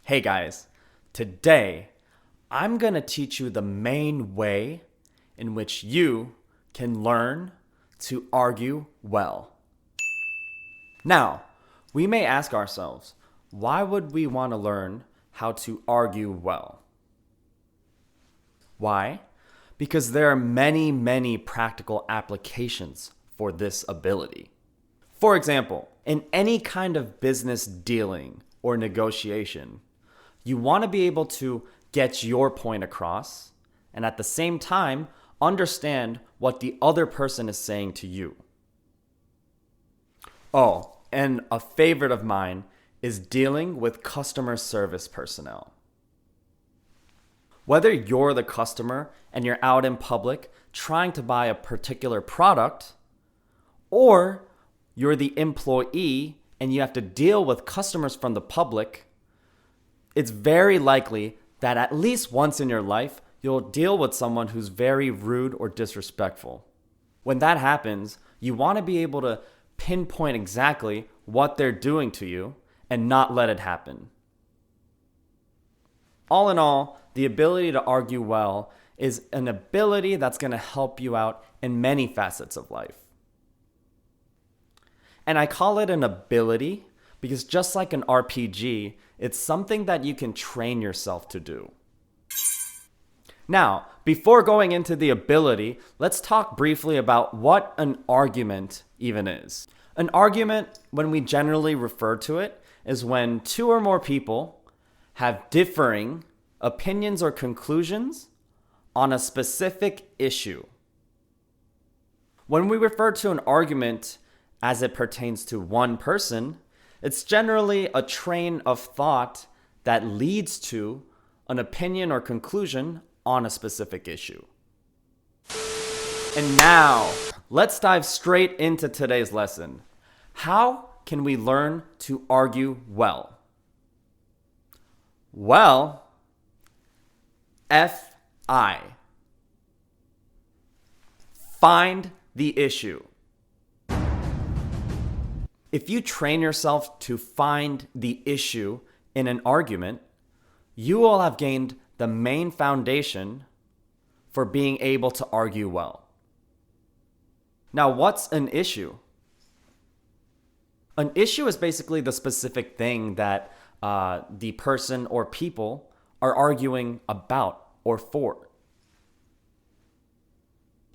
Hey guys, today I'm going to teach you the main way in which you can learn to argue well. Now, we may ask ourselves, why would we want to learn how to argue well? Why? Because there are many practical applications for this ability. For example, in any kind of business dealing or negotiation, you want to be able to get your point across and at the same time understand what the other person is saying to you. Oh, and a favorite of mine is dealing with customer service personnel. Whether you're the customer and you're out in public trying to buy a particular product, or you're the employee and you have to deal with customers from the public, it's very likely that at least once in your life, you'll deal with someone who's very rude or disrespectful. When that happens, you want to be able to pinpoint exactly what they're doing to you and not let it happen. All in all, the ability to argue well is an ability that's going to help you out in many facets of life. And I call it an ability because just like an RPG, it's something that you can train yourself to do. Now, before going into the ability, let's talk briefly about what an argument even is. An argument, when we generally refer to it, is when two or more people have differing opinions or conclusions on a specific issue. When we refer to an argument as it pertains to one person, it's generally a train of thought that leads to an opinion or conclusion on a specific issue. And now, let's dive straight into today's lesson. How can we learn to argue well? Well, F-I. Find the issue. If you train yourself to find the issue in an argument, you will have gained the main foundation for being able to argue well. Now, what's an issue? An issue is basically the specific thing that the person or people are arguing about or for.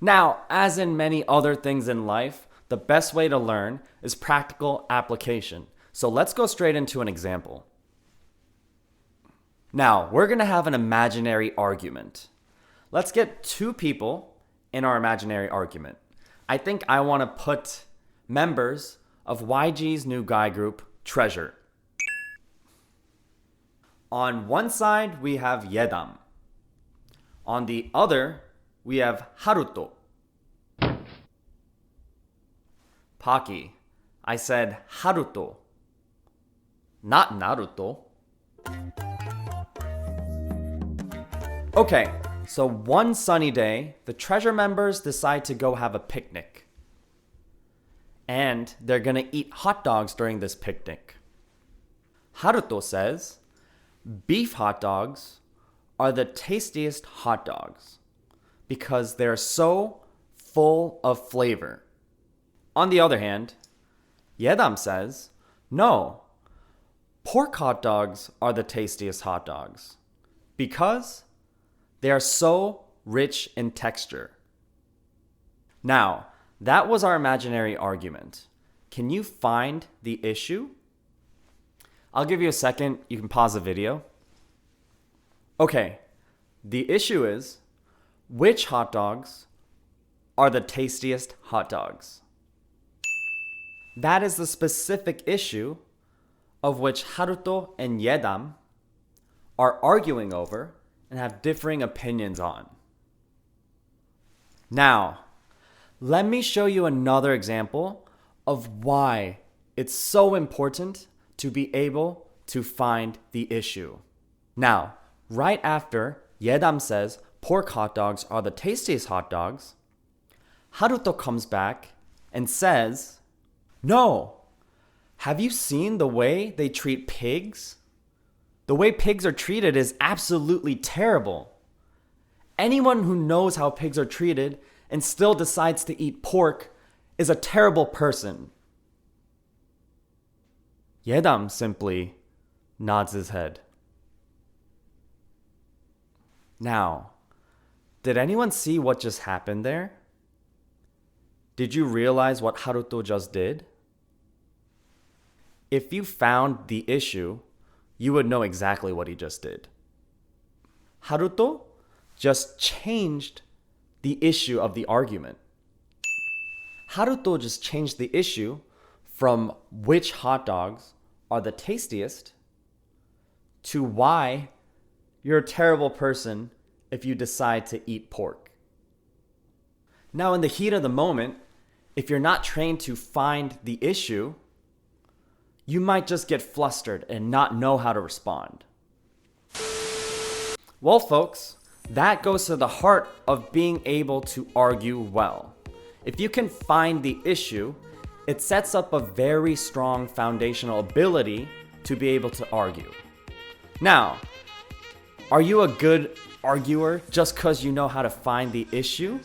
Now, as in many other things in life, the best way to learn is practical application. So let's go straight into an example. Now, we're going to have an imaginary argument. Let's get two people in our imaginary argument. I think I want to put members of YG's new guy group, Treasure. On one side, we have Yedam. On the other, we have Haruto. Paki, I said Haruto, not Naruto. Okay, so one sunny day, the Treasure members decide to go have a picnic. And they're gonna eat hot dogs during this picnic. Haruto says, beef hot dogs are the tastiest hot dogs because they're so full of flavor. On the other hand, Yedam says, no, pork hot dogs are the tastiest hot dogs because they are so rich in texture. Now, that was our imaginary argument. Can you find the issue? I'll give you a second. You can pause the video. Okay, the issue is, which hot dogs are the tastiest hot dogs? That is the specific issue of which Haruto and Yedam are arguing over and have differing opinions on. Now, let me show you another example of why it's so important to be able to find the issue. Now, right after Yedam says pork hot dogs are the tastiest hot dogs, Haruto comes back and says, no, have you seen the way they treat pigs? The way pigs are treated is absolutely terrible. Anyone who knows how pigs are treated and still decides to eat pork is a terrible person. Yedam simply nods his head. Now, did anyone see what just happened there? Did you realize what Haruto just did? If you found the issue, you would know exactly what he just did. Haruto just changed the issue of the argument. Haruto just changed the issue from which hot dogs are the tastiest to why you're a terrible person if you decide to eat pork. Now, in the heat of the moment, if you're not trained to find the issue, you might just get flustered and not know how to respond. Well, folks, that goes to the heart of being able to argue well. If you can find the issue, it sets up a very strong foundational ability to be able to argue. Now, are you a good arguer just because you know how to find the issue?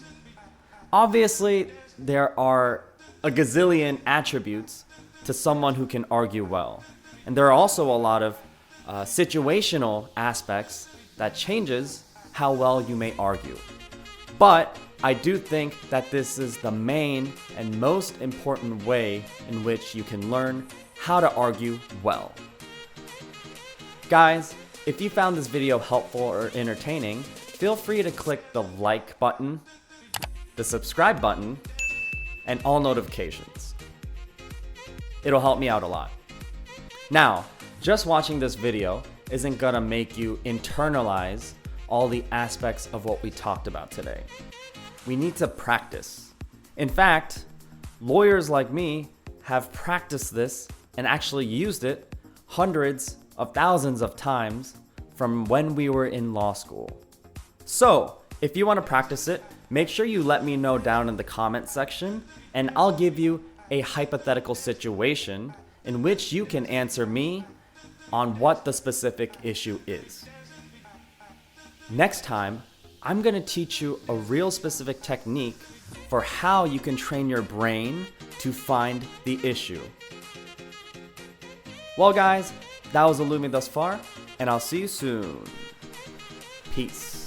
Obviously, there are a gazillion attributes to someone who can argue well. And there are also a lot of situational aspects that changes how well you may argue. But I do think that this is the main and most important way in which you can learn how to argue well. Guys, if you found this video helpful or entertaining, feel free to click the like button, the subscribe button, and all notifications. It'll help me out a lot. Now, just watching this video isn't gonna make you internalize all the aspects of what we talked about today. We need to practice. In fact, lawyers like me have practiced this and actually used it hundreds of thousands of times from when we were in law school. So, if you want to practice it, make sure you let me know down in the comment section, and I'll give you a hypothetical situation in which you can answer me on what the specific issue is. Next time, I'm going to teach you a real specific technique for how you can train your brain to find the issue. Well, guys, that was Illumi thus far, and I'll see you soon. Peace.